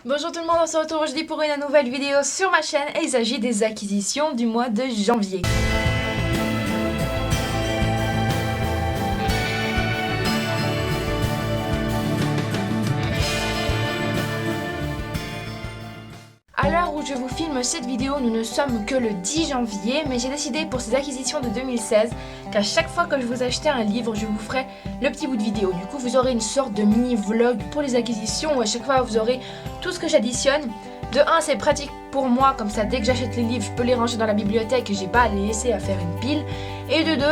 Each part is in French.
Bonjour tout le monde, on se retrouve aujourd'hui pour une nouvelle vidéo sur ma chaîne et il s'agit des acquisitions du mois de janvier. À l'heure où je vous filme cette vidéo, nous ne sommes que le 10 janvier, mais j'ai décidé pour ces acquisitions de 2016 qu'à chaque fois que je vous achetais un livre, je vous ferai le petit bout de vidéo. Du coup, vous aurez une sorte de mini-vlog pour les acquisitions où à chaque fois vous aurez tout ce que j'additionne. De 1, c'est pratique pour moi, comme ça dès que j'achète les livres, je peux les ranger dans la bibliothèque et j'ai pas à les laisser à faire une pile. Et de 2,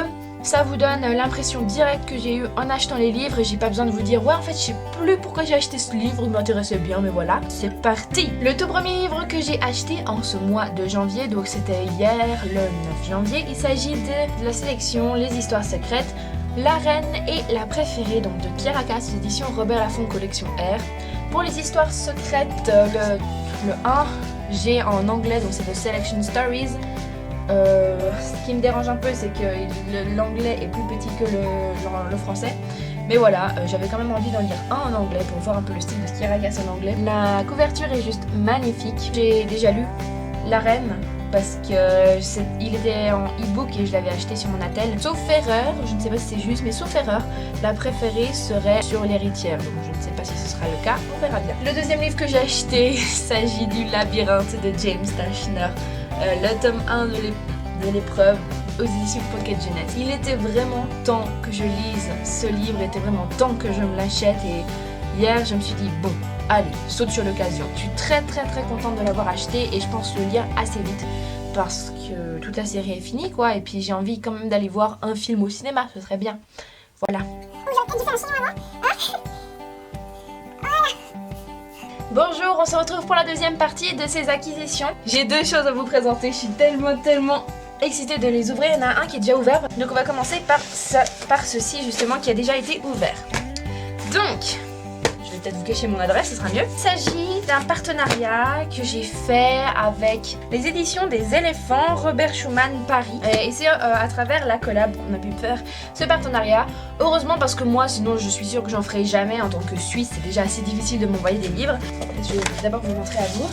ça vous donne l'impression directe que j'ai eu en achetant les livres et j'ai pas besoin de vous dire ouais en fait je sais plus pourquoi j'ai acheté ce livre, il m'intéressait bien mais voilà, c'est parti. Le tout premier livre que j'ai acheté en ce mois de janvier, donc c'était hier le 9 janvier, il s'agit de la sélection Les Histoires Secrètes, La Reine et la Préférée, donc de Pierre Acasse, édition Robert Laffont collection R. Pour les histoires secrètes, le 1 j'ai en anglais, donc c'est The Selection Stories. Ce qui me dérange un peu, c'est que l'anglais est plus petit que le français. Mais voilà, j'avais quand même envie d'en lire un en anglais pour voir un peu le style de Pierre Acasse en anglais. La couverture est juste magnifique. J'ai déjà lu La Reine parce qu'il était en e-book et je l'avais acheté sur mon attel. Sauf erreur, je ne sais pas si c'est juste, mais sauf erreur, la préférée serait sur l'héritière. Donc je ne sais pas si ce sera le cas, on verra bien. Le deuxième livre que j'ai acheté, il s'agit du Labyrinthe de James Dashner. Le tome 1 de l'épreuve aux éditions Pocket Jeunesse. Il était vraiment temps que je lise ce livre, il était vraiment temps que je me l'achète et hier je me suis dit bon, allez, saute sur l'occasion. Je suis très contente de l'avoir acheté et je pense le lire assez vite parce que toute la série est finie quoi et puis j'ai envie quand même d'aller voir un film au cinéma, ce serait bien. Voilà. Bonjour, on se retrouve pour la deuxième partie de ces acquisitions. J'ai deux choses à vous présenter, je suis tellement excitée de les ouvrir. Il y en a un qui est déjà ouvert, donc on va commencer par ceci justement qui a déjà été ouvert. Donc, je vais peut-être vous cacher mon adresse, ce sera mieux. Il s'agit d'un partenariat que j'ai fait avec les éditions des éléphants Robert Schumann Paris. Et c'est à travers la collab qu'on a pu faire ce partenariat. Heureusement parce que moi sinon je suis sûre que j'en ferai jamais en tant que Suisse, c'est déjà assez difficile de m'envoyer des livres. Je vais d'abord vous montrer à vous.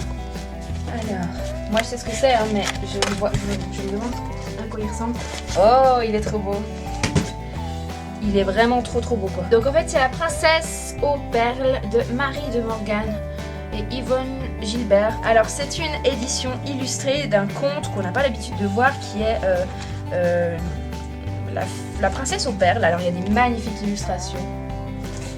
Alors, moi je sais ce que c'est hein, mais je me demande à quoi il ressemble. Oh, il est trop beau. Il est vraiment trop beau quoi. Donc en fait c'est La Princesse aux perles de Marie de Morgan et Yvonne Gilbert. Alors c'est une édition illustrée d'un conte qu'on n'a pas l'habitude de voir qui est la Princesse aux perles. Alors il y a des magnifiques illustrations.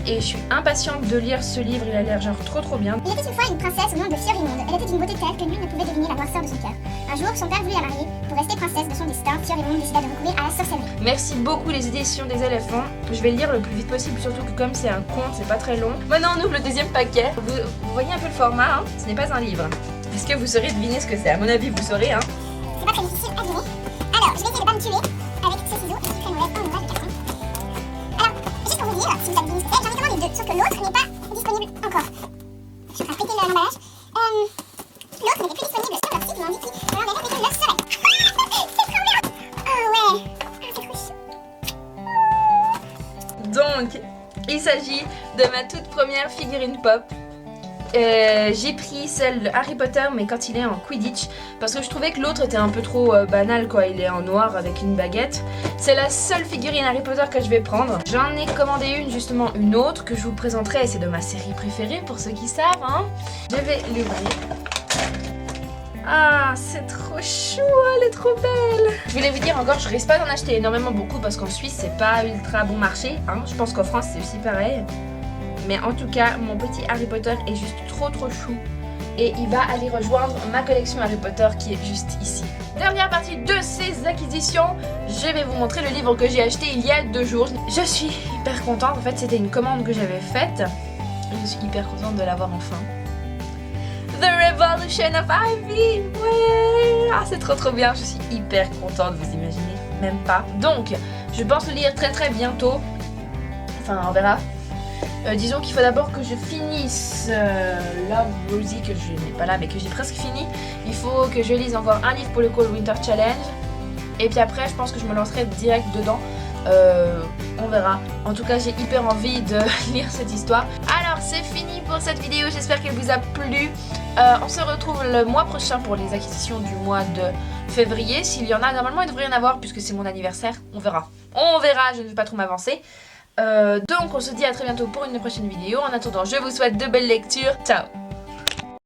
Et je suis impatiente de lire ce livre, il a l'air genre trop bien. Il était une fois une princesse au nom de Fiorimonde. Elle était d'une beauté telle que nul ne pouvait deviner la noirceur de son cœur. Un jour, son père voulut la marier. Pour rester princesse de son destin, Fiorimonde décida de recourir à la sorcellerie. Merci beaucoup les éditions des éléphants. Je vais le lire le plus vite possible, surtout que comme c'est un conte, c'est pas très long. Maintenant on ouvre le deuxième paquet. Vous voyez un peu le format, hein, ce n'est pas un livre. Est-ce que vous saurez deviner ce que c'est? À mon avis, vous saurez. Hein. C'est pas très difficile à deviner. Alors, je vais essayer de pas me tuer avec ces ciseaux et ce créneau un ouvrage de carton. Alors, juste pour vous dire, si vous avez deviné ce que c'est, j'en ai commandé deux, sauf que l'autre n'est pas disponible encore. Je suis en train de péter l'emballage. L'autre n'était plus disponible sur leur site, ils m'ont dit qu'ils l'enverraient dès qu'ils le seraient. C'est trop bien. Oh ouais. Ah, c'est trop chaud. Donc, il s'agit de ma toute première figurine pop. J'ai pris celle de Harry Potter mais quand il est en Quidditch parce que je trouvais que l'autre était un peu trop banal quoi, il est en noir avec une baguette. C'est la seule figurine Harry Potter que je vais prendre. J'en ai commandé une autre que je vous présenterai et c'est de ma série préférée pour ceux qui savent hein. Je vais l'ouvrir. Ah c'est trop chou, elle est trop belle. Je voulais vous dire encore, je risque pas d'en acheter énormément beaucoup parce qu'en Suisse c'est pas ultra bon marché hein. Je pense qu'en France c'est aussi pareil. Mais en tout cas, mon petit Harry Potter est juste trop chou. Et il va aller rejoindre ma collection Harry Potter qui est juste ici. Dernière partie de ces acquisitions, je vais vous montrer le livre que j'ai acheté il y a 2 jours. Je suis hyper contente, en fait c'était une commande que j'avais faite. Et je suis hyper contente de l'avoir enfin. The Revolution of Ivy, ouais. Ah c'est trop bien, je suis hyper contente, vous imaginez même pas. Donc, je pense le lire très bientôt. Enfin, on verra. Disons qu'il faut d'abord que je finisse Love Rosie, que je n'ai pas là mais que j'ai presque fini. Il faut que je lise encore un livre pour le Cold Winter Challenge. Et puis après je pense que je me lancerai direct dedans. On verra. En tout cas j'ai hyper envie de lire cette histoire. Alors c'est fini pour cette vidéo, j'espère qu'elle vous a plu. On se retrouve le mois prochain pour les acquisitions du mois de février. S'il y en a, normalement il devrait y en avoir puisque c'est mon anniversaire. On verra, je ne vais pas trop m'avancer. Donc on se dit à très bientôt pour une prochaine vidéo. En attendant, je vous souhaite de belles lectures. Ciao.